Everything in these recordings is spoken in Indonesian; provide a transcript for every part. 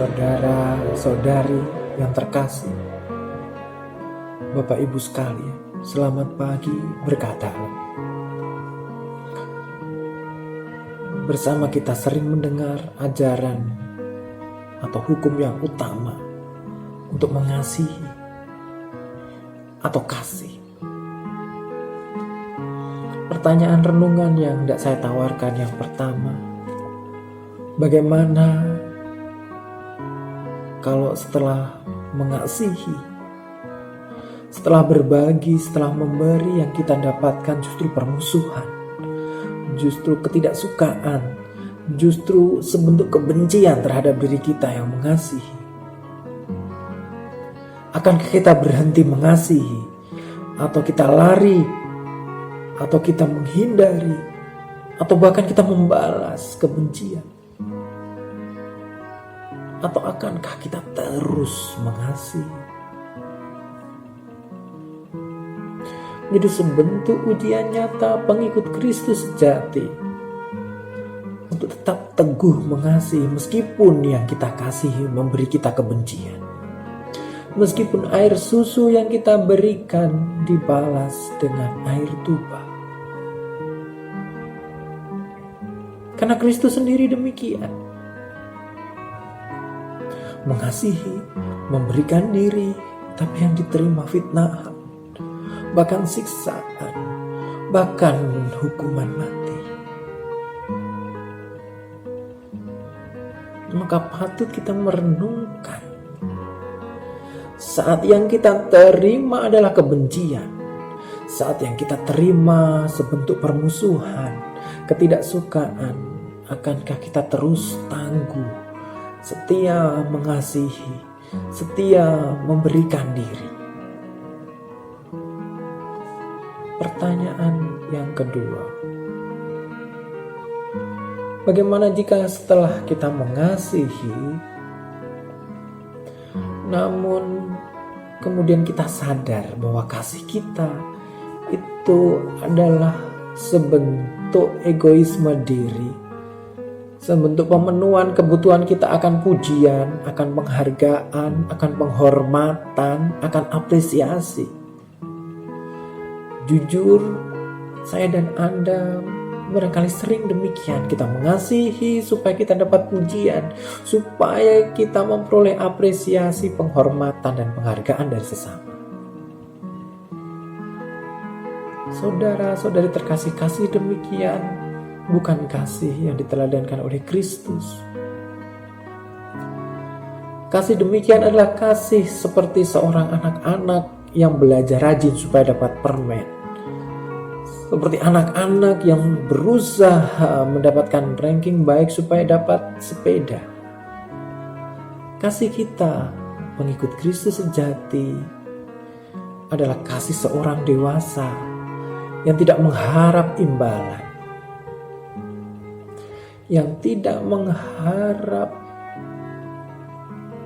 Saudara-saudari yang terkasih, Bapak Ibu sekalian, selamat pagi, berkah dalam. Bersama kita sering mendengar ajaran atau hukum yang utama untuk mengasihi atau kasih. Pertanyaan renungan yang tidak saya tawarkan yang pertama, bagaimana kalau setelah mengasihi, setelah berbagi, setelah memberi, yang kita dapatkan justru permusuhan, justru ketidaksukaan, justru sebentuk kebencian terhadap diri kita yang mengasihi? Akankah kita berhenti mengasihi, atau kita lari, atau kita menghindari, atau bahkan kita membalas kebencian? Atau akankah kita terus mengasihi? Jadi sebentuk ujian nyata pengikut Kristus sejati untuk tetap teguh mengasihi meskipun yang kita kasihi memberi kita kebencian. Meskipun air susu yang kita berikan dibalas dengan air tuba. Karena Kristus sendiri demikian. Mengasihi, memberikan diri, tapi yang diterima fitnahan, bahkan siksaan, bahkan hukuman mati. Maka patut kita merenungkan, saat yang kita terima adalah kebencian, saat yang kita terima sebentuk permusuhan, ketidaksukaan, akankah kita terus tangguh, setia mengasihi, setia memberikan diri? Pertanyaan yang kedua, bagaimana jika setelah kita mengasihi, namun kemudian kita sadar bahwa kasih kita itu adalah sebentuk egoisme diri, sebentuk pemenuhan kebutuhan kita akan pujian, akan penghargaan, akan penghormatan, akan apresiasi. Jujur, saya dan Anda barangkali sering demikian. Kita mengasihi supaya kita dapat pujian, supaya kita memperoleh apresiasi, penghormatan, dan penghargaan dari sesama. Saudara-saudari terkasih, kasih demikian bukan kasih yang diteladankan oleh Kristus. Kasih demikian adalah kasih seperti seorang anak-anak yang belajar rajin supaya dapat permen. Seperti anak-anak yang berusaha mendapatkan ranking baik supaya dapat sepeda. Kasih kita, pengikut Kristus sejati, adalah kasih seorang dewasa yang tidak mengharap imbalan, yang tidak mengharap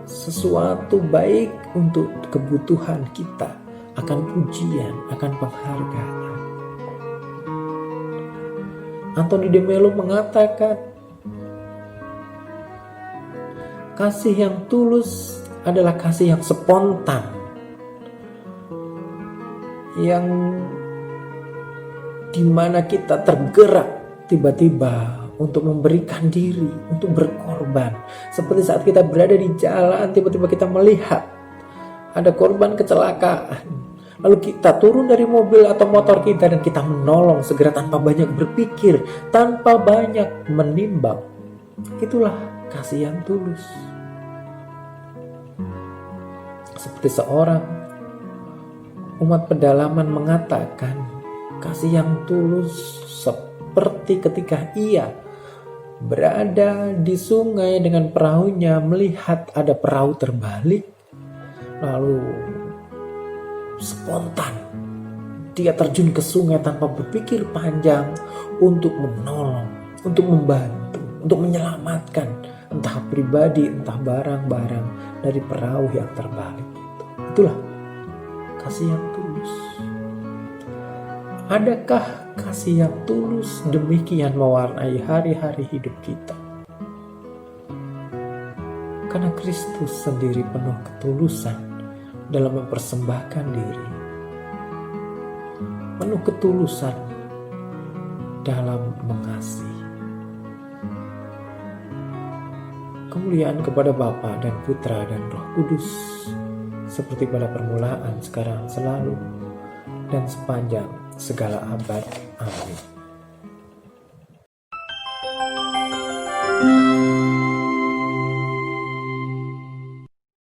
sesuatu baik untuk kebutuhan kita, akan pujian, akan penghargaan. Anthony de Mello mengatakan, kasih yang tulus adalah kasih yang spontan, yang dimana kita tergerak tiba-tiba untuk memberikan diri, untuk berkorban. Seperti saat kita berada di jalan, tiba-tiba kita melihat ada korban kecelakaan. Lalu kita turun dari mobil atau motor kita dan kita menolong segera tanpa banyak berpikir, tanpa banyak menimbang. Itulah kasih yang tulus. Seperti seorang umat pedalaman mengatakan, kasih yang tulus seperti ketika ia berada di sungai dengan perahunya, melihat ada perahu terbalik, lalu spontan dia terjun ke sungai tanpa berpikir panjang untuk menolong, untuk membantu, untuk menyelamatkan entah pribadi, entah barang-barang dari perahu yang terbalik. Itulah kasih yang tulus. Adakah kasih yang tulus demikian mewarnai hari-hari hidup kita? Karena Kristus sendiri penuh ketulusan dalam mempersembahkan diri, penuh ketulusan dalam mengasihi. Kemuliaan kepada Bapa dan Putra dan Roh Kudus, seperti pada permulaan, sekarang, selalu, dan sepanjang segala abad. Amin.